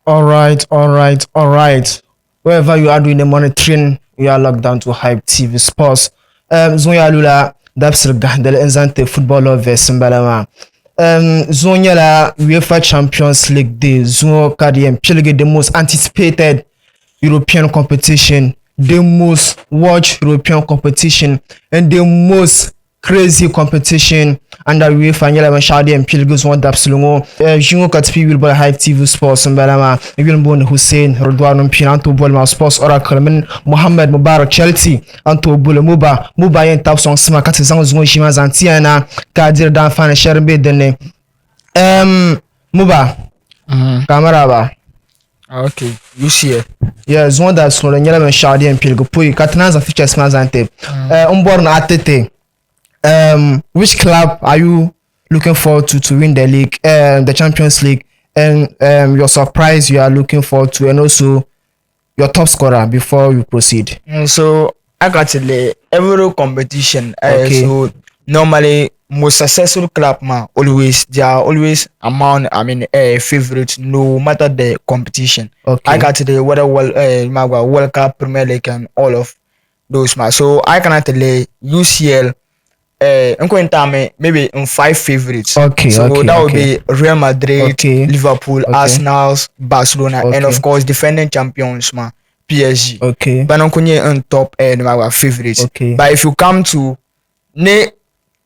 All right. Wherever you are doing the monitoring, you are locked down to Hype TV Sports. Zonya Lula, Dapsir Gahandel, Enzante Football of Simbalama. Zonya la UEFA Champions League Day, Zo Kadiem, Pilge, the most anticipated European competition, the most watched European competition, and the most crazy competition under UEFA nyala man shadi en pilgus won dapsulungo jingo katpi wil bol Hype TV Sports mbalama wil bon Hussein Rodwan Pinanto bol ma Sports Oracle min Mohamed Mubarak Chelsea anto bol muba yen tap son sma kat zang zungo jima zantiana kadir dan fan sherbe denne muba camera ba. Okay, UCL. Yeah, zon da so nyala man shadi en pilgo pui katna za features ma zante born atete. Which club are you looking forward to win the league, the Champions League, and your surprise you are looking forward to, and also your top scorer before you proceed? So actually, every competition, Okay. so normally most successful club man always they are always among favorites no matter the competition. Okay. I got the whether World Cup, Premier League, and all of those man. So I can actually UCL. I'm going to maybe in 5 favorites. Okay, so okay, that would okay. be Real Madrid, Okay. Liverpool, Okay. Arsenal, Barcelona, and Okay. of course defending champions, man, PSG. Okay. But I'm going on top my favorites. Okay. But if you come to ne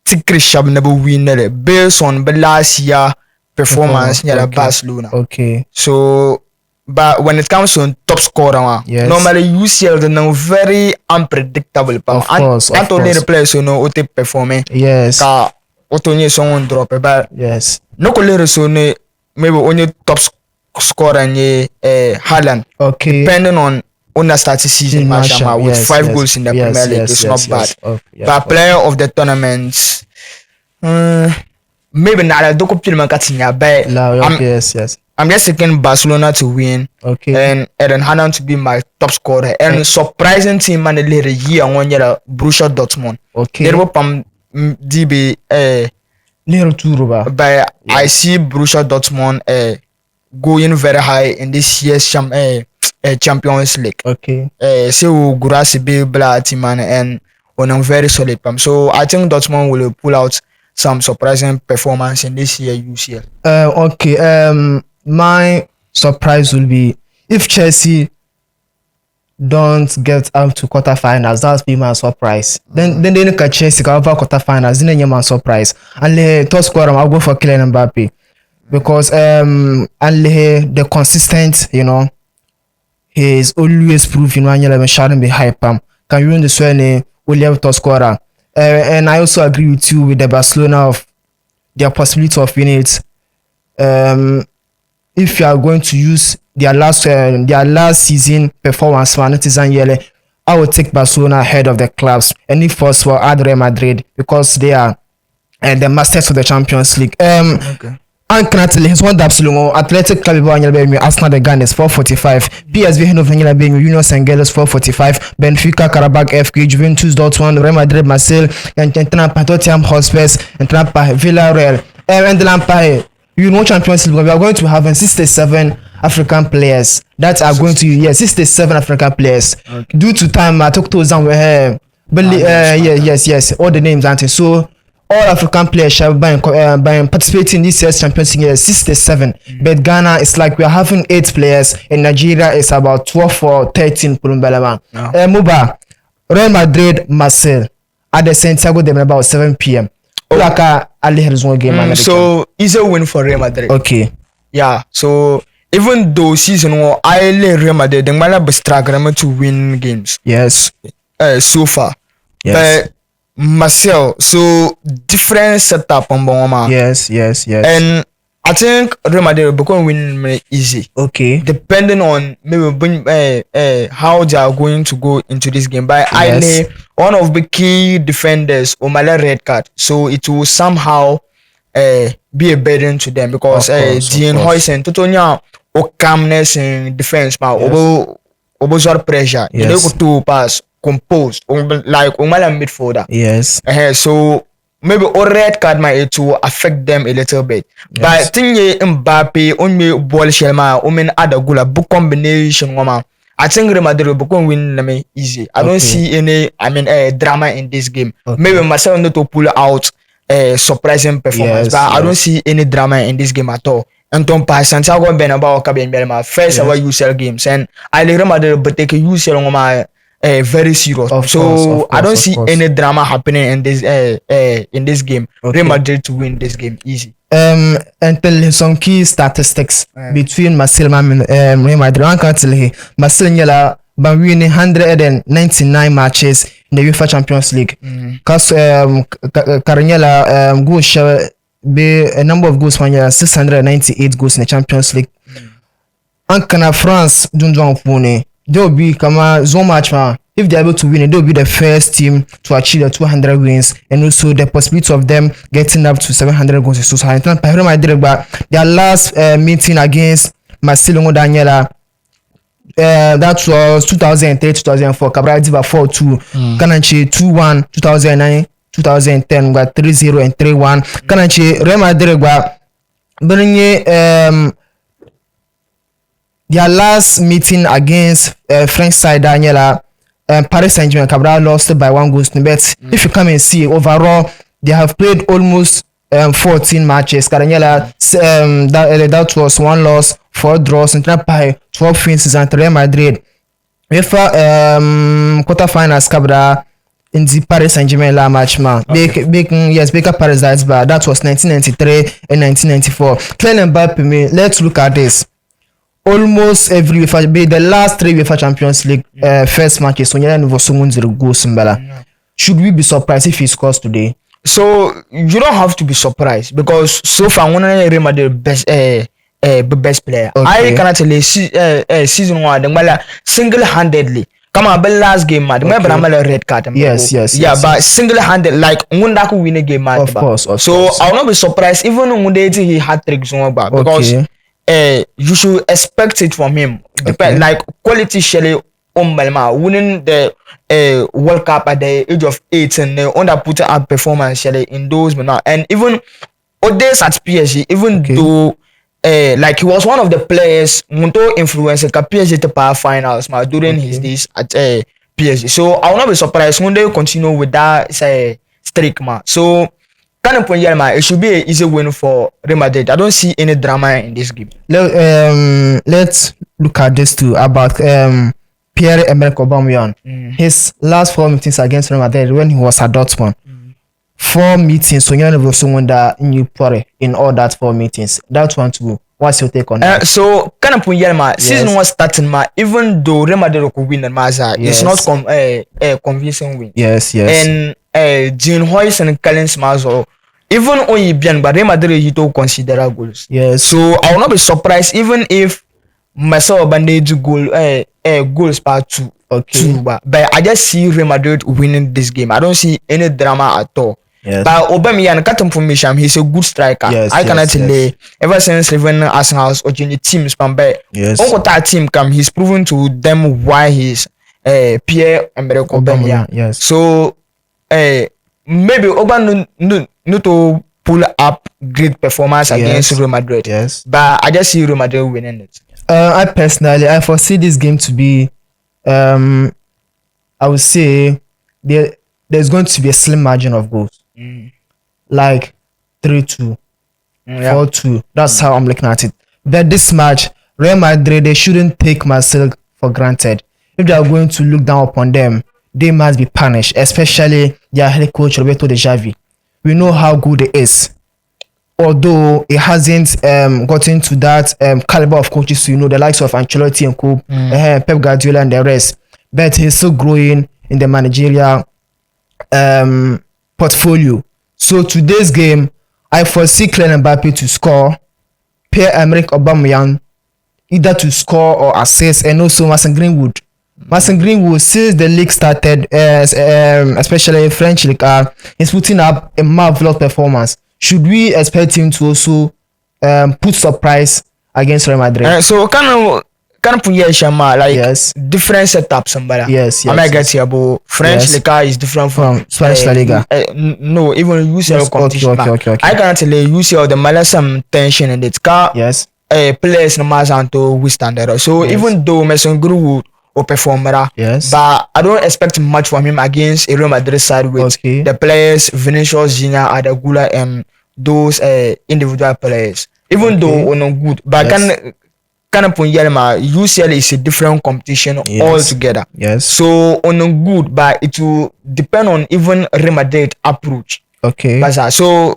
Tikri Shab never win based on the last year performance near Okay. Barcelona. Okay. So, but when it comes to top scorer, man, Yes. normally UCL they know very unpredictable. Of course, of And only course. the players you know what performing. Yes. Ka otonye someone drop but Yes. no color so ne maybe only top scorer nye Haaland. Okay. Depending on the start season match Marshall, with yes, 5 yes, goals in the yes, Premier League, yes, it's yes, not bad. yes. Oh, yeah, But player of the tournament, maybe not a doco pilman katinya but yes. I'm just taking Barcelona to win. Okay. And Eden Hazard to be my top scorer. And surprising team man later year 1 year Borussia Dortmund. Okay. They were pam DB Little too, Roba. but I see Borussia Dortmund going very high in this year's Champions League. Okay. So Gurasi be blah team man and on a very solid pam. So I think Dortmund will pull out some surprising performance in this year UCL. Okay. My surprise will be if Chelsea don't get up to quarterfinals. That's be my surprise. Then they look at Chelsea go over quarterfinals. Then my surprise. And the top scorer I'll go for Kylian Mbappe because and the consistent, he is always proving when you're shouting be hype. Can you understand? William top scorer. And I also agree with you with the Barcelona of their possibility of winning it. If you are going to use their last season performance, man, it is yearly. I will take Barcelona ahead of the clubs, and if possible, add Real Madrid because they are the masters of the Champions League. Okay. And currently, his one absolute Athletic Club Arsenal the Gunners 445, PSV Eindhoven being Union Saint-Gilles 445, Benfica Karabakh FK, Juventus Dortmund, Real Madrid Marseille, and Tottenham Hotspur, and Villarreal, and Lampard. Champions League, we are going to have 67 African players that are going to 67 African players. Okay. Due to time, I took those down with her. But yes, all the names aren't so. All African players shall by participating in this year's Champions League 67. But Ghana is like we are having 8 players, and Nigeria is about 12 or 13. Muba, Real Madrid, Marseille at the Santiago de about 7 p.m. Game. So it's a win for Real Madrid. Okay. Yeah. So even though season 1 I let Real Madrid they might be struggling to win games. Yes. So far. Yes. But Marcel, so different setup on Boma. Yes. And I think Real Madrid will become win easy. Okay. Depending on maybe how they are going to go into this game. But I know one of the key defenders Omala red card, so it will somehow be a burden to them because Dean Hoysen Totonia or calmness in defense, but over pressure. Yes. You know to pass composed like Omala midfielder. Yes. So maybe a red card might to affect them a little bit. Yes. But thing ye Mbappe on me ball shelma omen other gula book combination woman. I think Real Madrid will win me easy. I don't see any drama in this game. Okay. Maybe myself not to pull out a surprising performance, Yes, but I don't yes. see any drama in this game at all. And Tom Pass Santiago Bernabeu Kabin Belma first our UCL games, and I Real Madrid but take a UCL very serious. Of So course, I don't of see course. any drama happening in this game. Okay. Real Madrid to win this game easy. And tell him some key statistics between Marcel and Real Madrid. One can tell him Marcel Nyala been winning 199 matches in the UEFA Champions League. Because Caranyala goals shall be a number of goals, 698 goals in the Champions League. And can France Junjon Pune, they'll be so much man. If they're able to win it, they'll be the first team to achieve the 200 wins, and also the possibility of them getting up to 700 goals is so high. Their last meeting against Marcelo Daniela, that was 2003-2004. Cabral Diva 4-2, Kananchi 2-1, 2009, 2010, got 3-0 and 3-1. Kananchi Real Madrid bringing their last meeting against French side Daniela. Paris Saint-Germain, Cabral lost by 1 goal. But if you come and see overall, they have played almost 14 matches. Caranyela, that was 1 loss, 4 draws, and 12 wins and Real Madrid. UEFA quarterfinals, Cabral in the Paris Saint-Germain la match man. Baker Paris that was 1993 and 1994. Kylian Mbappe, let's look at this. Almost every UEFA, the last 3 UEFA Champions League first matches, should we be surprised if he scores today? So you don't have to be surprised because so far one of Real Madrid best player. Okay. I cannot tell you season 1 the single-handedly. Come on, but last game man, remember I'm a red card. Yes. But single-handed like Munda could win a game man. Of course. So I'll not be surprised even when he had tricks on back because you should expect it from him. Depend like quality Shelley winning the World Cup at the age of 8 and under put up performance Shelley in those now. And even Odes at PSG, even though like he was one of the players to influence the PSG to power finals during his days at PSG. So I will not be surprised when they continue with that streak man. So it should be an easy win for Real Madrid. I don't see any drama in this game. Let's look at this too about Pierre-Emerick Aubameyang. His last 4 meetings against Real Madrid when he was at Dortmund. 4 meetings, so you never saw that new Pore in all that 4 meetings. That one to go. What's your take on that? So season was starting even though Real Madrid could win the match, it's not convincing win. Yes. And Jean Hoyce and Collins Mazo, even Oyibian, but Real Madrid he to consider goals. Yes. So I will not be surprised even if myself bandage goals part 2. Okay. But I just see Real Madrid winning this game. I don't see any drama at all. Yes. But Aubameyang cut him from Misham, he's a good striker. I cannot tell you. Ever since even Arsenal's or Junior teams from back, that team come, he's proven to them why he's Pierre-Emerick Aubameyang. Yes. So maybe Aubameyang no to pull up great performance against Real Madrid. Yes. But I just see Real Madrid winning it. I personally, I foresee this game to be, I would say, there's going to be a slim margin of goals. Like 3-2, 4-2. That's how I'm looking at it. But this match, Real Madrid, they shouldn't take Marcel for granted. If they are going to look down upon them, they must be punished, especially their head coach Roberto De Javi. We know how good it is. Although it hasn't gotten to that caliber of coaches, the likes of Ancelotti and Co, Pep Guardiola and the rest. But he's still growing in the managerial portfolio. So today's game, I foresee Kylian Mbappe to score, Pierre-Emerick Aubameyang either to score or assist, and also Mason Greenwood. Mason Greenwood, since the league started, especially French league, is putting up a marvelous performance. Should we expect him to also put surprise against Real Madrid? So Kan punya shama like Yes. different setups somebody. Yes, I might yes, get yes. here, but French Yes. Liga is different From Spanish La Liga. No, even UCL Yes, competition. okay. I can tell you UCL the matter some tension in it. Car Yes. players no matter to withstand that. So Yes. even though Mason Guru will perform better, Yes. but I don't expect much from him against a Real Madrid side with Okay. the players Vinicius Junior, Adagula, and those individual players. Even though on good, but Yes. kind of UCL is a different competition Yes. altogether. Yes. So on a good, but it will depend on even Real Madrid approach. Okay. But so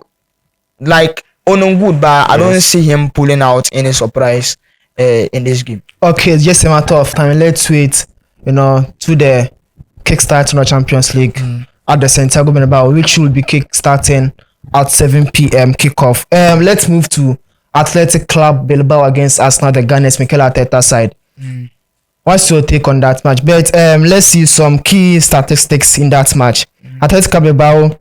like on a good, but I don't see him pulling out any surprise in this game. Okay, it's just a matter of time. Let's wait, to the kickstart in the Champions League at the Santiago Bernabeu, which will be kickstarting at 7 p.m. kickoff. Let's move to Athletic Club Bilbao against Arsenal, the Gunners, Mikel Arteta side. What's your take on that match? But let's see some key statistics in that match. Athletic Club Bilbao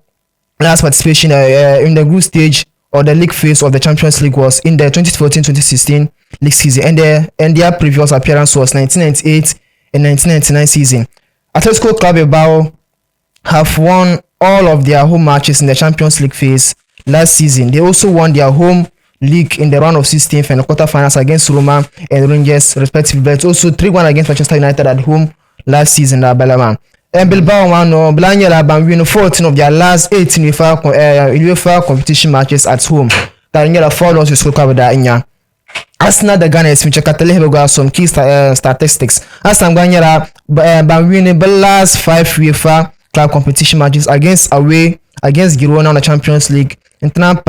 last participation in the group stage or the league phase of the Champions League was in the 2014-2016 league season, and their previous appearance was 1998 and 1999 season. Atletico Club Bilbao have won all of their home matches in the Champions League phase last season. They also won their home league in the round of 16th and the quarterfinals against Roma and Rangers respectively, but also 3-1 against Manchester United at home last season at Belema. And Bilbao won Blanya ban win 14 of their last 18 UEFA competition matches at home. That in the 4 losses with that. Arsenal the Gunners which got some key statistics. Arsenal ban winning the last 5 UEFA club competition matches against Girona on the Champions League. Internal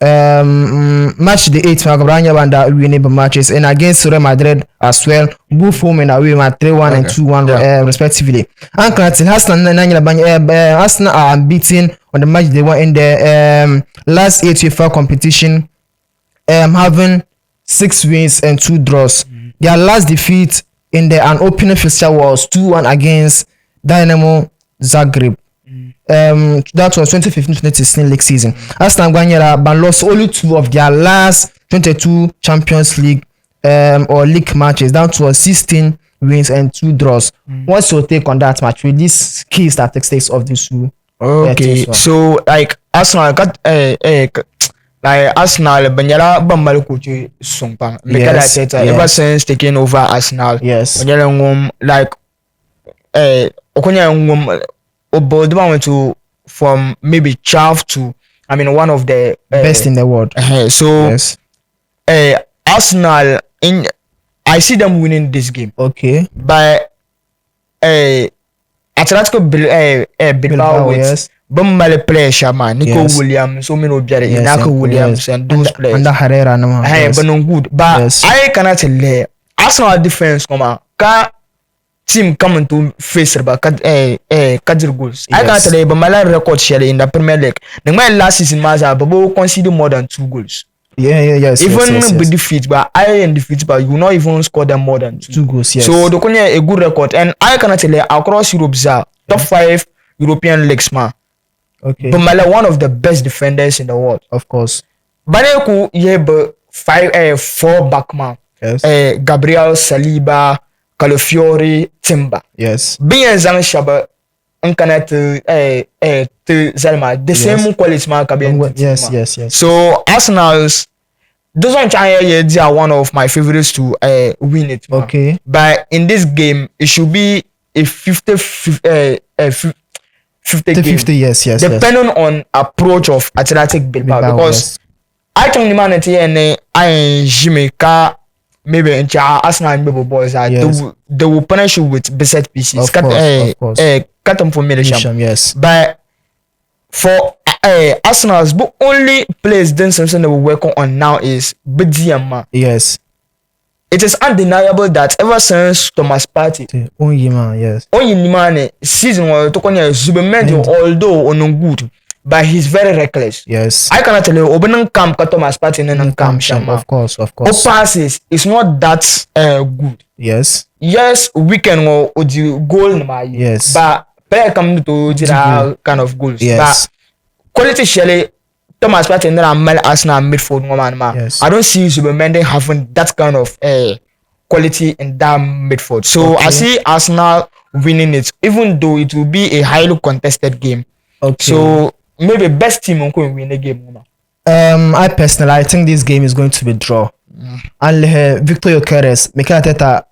match the 8th Branya Banda winning matches and against Real Madrid as well, both home and away 3-1 and 2-1 respectively. And Arsenal are unbeaten on the match they won in the last 8 UEFA competition, having 6 wins and 2 draws. Their last defeat in an opening fixture was 2-1 against Dynamo Zagreb. That was 2015-2016 league season. Arsenal lost only 2 of their last 22 Champions League or league matches. That was 16 wins and 2 draws. What's your take on that match with these key statistics of these two? Okay, so like Arsenal got like Arsenal banyala bambal kuchi sungpang because ever since taking over Arsenal. Yes. Like okonya Oboldman went to from maybe 12 to one of the best in the world. So yes. Arsenal I see them winning this game. Okay. But Atletico Bilbao with Bambale pressure man, Nico Williams, so many objects, Nico Williams and those players. And the Herrera no. But no good. But I cannot tell Arsenal defense come team coming to face about Kadir goals. I can't tell you, but my record share in the Premier League. The my last season, Maza, but conceded more than 2 goals. Yes. Even with defeat, but I in defeat, but you not even score them more than 2 goals. Yes. So the Konya a good record, and I cannot tell you across Europe, top 5 European leagues, man. Okay. But Mala one of the best defenders in the world, of course. Baneku but 4 back man. Yes. Gabriel Saliba. Calafiori, Timber. Yes. Being Zang Shaba, Uncanet to Zelma, the same quality man cabin. Yes. So Arsenal's doesn't try they are one of my favorites to win it. Man. Okay. But in this game, it should be a 50 game. Yes. Depending on approach of Athletic Bilbao because I think the man at the end I Jamaica. Maybe in Arsenal and maybe boys they will punish you with beset pieces. Of course. Cut them for Milisham. Yes. But for Arsenal's but only place then something that we're working on now is Bediama. Yes. It is undeniable that ever since Thomas Partey, season was to Zubemendi, although on good. But he's very reckless. Yes. I cannot tell you, Obenon Camp, Thomas Partey, and Camp Shama. Of course. O passes, it's not that good. Yes. Yes, we can go the goal. Yes. But player come to the kind of goals. Yes. But quality Shelley, Thomas Partey, and Arsenal midfield woman. Yes. I don't see Zubemendi having that kind of quality in that midfield. So I see Arsenal winning it, even though it will be a highly contested game. So maybe best team will win the game. I personally, I think this game is going to be draw. And Victor Yokeres, Mikel Arteta,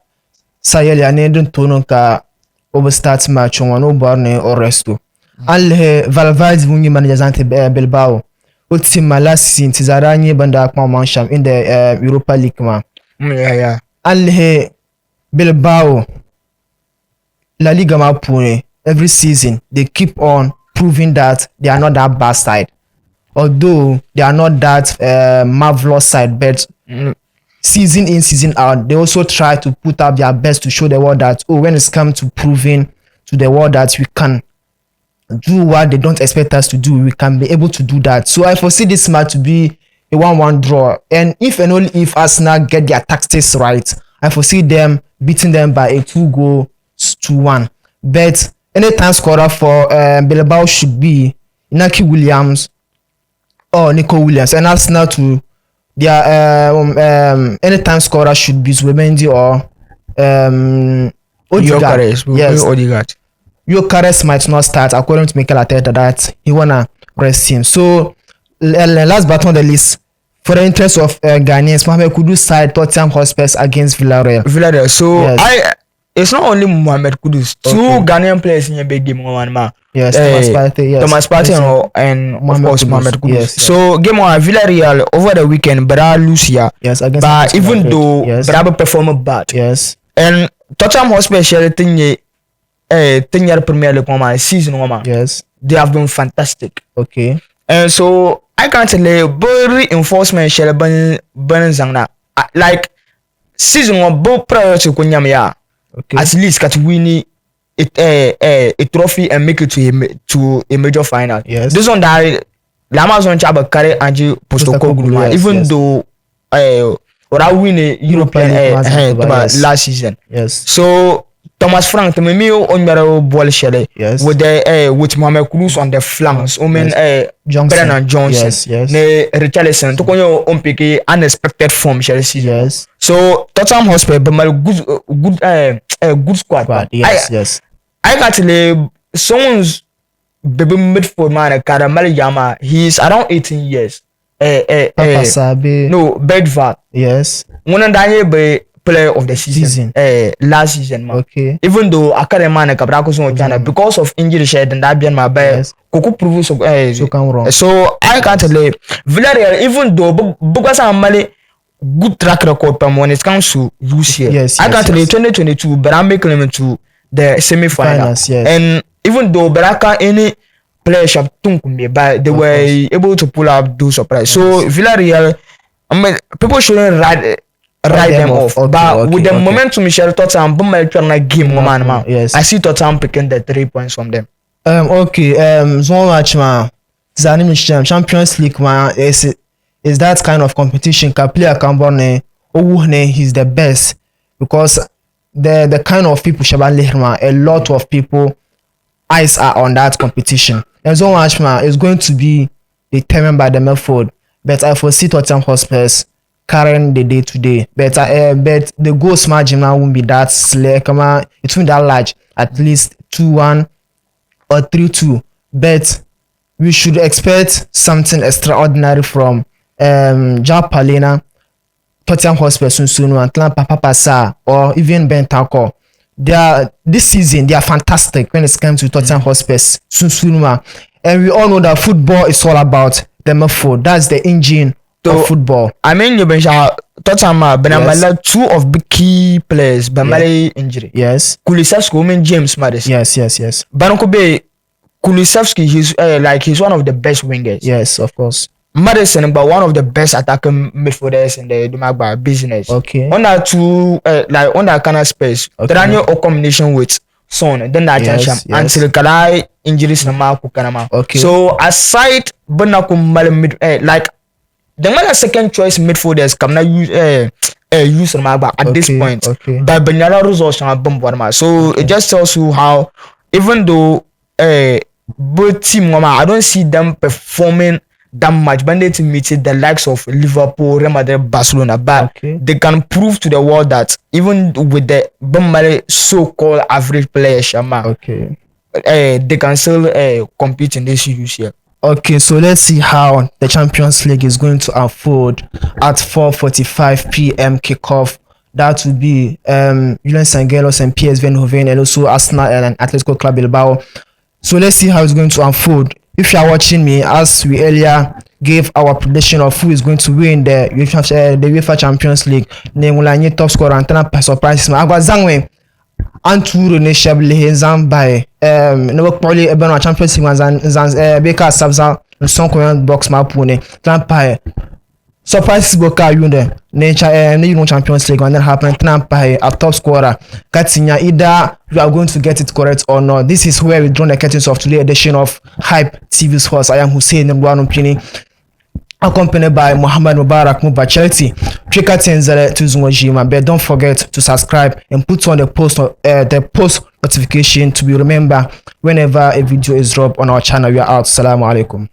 sayeli anedun tonon ka over start match on no borne or resto. And Valverde wungi managers ante Bilbao. Ultima last season tizaranye banda akma mansham in the Europa League ma. Yeah. And Bilbao La Liga ma pune every season they keep on proving that they are not that bad side. Although they are not that marvelous side, but season in, season out, they also try to put up their best to show the world that, when it's come to proving to the world that we can do what they don't expect us to do, we can be able to do that. So I foresee this match to be a 1-1 draw. And if and only if Arsenal get their tactics right, I foresee them beating them by a 2-1. But anytime scorer for Bilbao should be Inaki Williams or Nico Williams, and Arsenal to their anytime scorer should be Zubemendi or Odegaard. Yes, Odegaard. Yokeres might not start according to Mikel Arteta that he wanna rest him. So last but not the least, for the interest of Ghanaians, Mohamed Kudus side Tottenham Hotspur against Villarreal. So yes. It's not only Mohamed Kudus. Two Ghanaian players in a big game one man. Yes, Thomas Partey and of course Mohamed Kudus. Yes. So game one Villarreal over the weekend, Bra Lucia. Yes, against but even Madrid. Though Bra performed bad. Yes. And Tottenham Hotspur share thing Premier League season one. Yes. They have been fantastic. Okay. And so I can't tell you, but reinforcement share Zangna like season one both prior to Kunyamia. Okay. At least got win a trophy and make it to a major final. Yes. This one that Amazon Chaba carry Anji Postokoglu, even though or I win a European last season. Yes. So Thomas Frank to me on your ball shell. Yes. With the with Mohamed Kudus on the flanks. Brennan Johnson. Yes. Yes. Richarlison to konyo ompiki unexpected form shell season. Yes. So Tottenham Hotspur but good squad. Yes. I got to someone's baby midfield man Karamel Yama. He's around 18 years. Papa Sabi. No, Bedford. Yes. One and Daniel player of the season. Last season, man. Okay. Even though Akareman and Cabraco China because of injury shed and that being my bad. Coco prove so wrong. So I can't tell Villarreal, even though Bukasa Mali good track record when it comes to UCL. Yes. I can't tell 2022, but I'm making them to the semi-finals. Yes. And even though Baraka any player shop but they were able to pull up those surprise. So Villarreal, people shouldn't write them off. But with the momentum Michel Tottenham game yes. I see Tottenham picking the 3 points from them. Zone match man. Champions League man is that kind of competition. Player can he's the best because the kind of people a lot of people eyes are on that competition. And zone match man is going to be determined by the method. But I foresee Tottenham Hotspurs carrying the day to day. But the goals margin now won't be that slick. It won't be that large. At least 2-1 or 3-2. But we should expect something extraordinary from Japalena, Tottenham Hotspur Sunsunu, and Papa Sa, or even Bentancur. This season they are fantastic when it comes to Tottenham Hotspur Sunsunu. And we all know that football is all about the method. That's the engine of football. I mean, you mentioned Tottenham, but two of the key players, Bamale injury. Yes. Kulusevski, James Maddison. Yes. Bankobe Kulusevski, he's one of the best wingers. Yes, of course. Madison, but one of the best attacking midfielders in the Dumagba business. Okay. On that on that kind of space, Daniel or combination with Son, then that until Kalai injuries na Marco Kanama. Okay. So aside Bonakum the other second choice midfielders come now use Magba at this point. Okay. But Benyala results are bomb. So it just tells you how even though both team I don't see them performing that match, but they to meet the likes of Liverpool, Real Madrid, Barcelona. But they can prove to the world that even with the so-called average players, Shama, they can still compete in this UCL. Okay, so let's see how the Champions League is going to unfold at 4:45 p.m. kickoff. That will be Julian Sangelos and PSV Eindhoven, and also Arsenal and Atletico Club Bilbao. So let's see how it's going to unfold. If you are watching me, as we earlier gave our prediction of who is going to win the UEFA Champions League, Nemulanye top scorer and ten surprises. Agwa Zangwe Anturu ne shable henzam by no probably ebe Champions League zan beka sabza son koyan box map ne trampa surprise boka yunde ne Champions League when that happen trampa a top scorer Katinya. Either you are going to get it correct or not. This is where we draw the curtains of today's edition of Hype TV Sports. I am Hussein Mbwanumpini, accompanied by Muhammad Mubarak Muba Charity. But don't forget to subscribe and put on the post notification to be remembered whenever a video is dropped on our channel. We are out. Assalamu alaikum.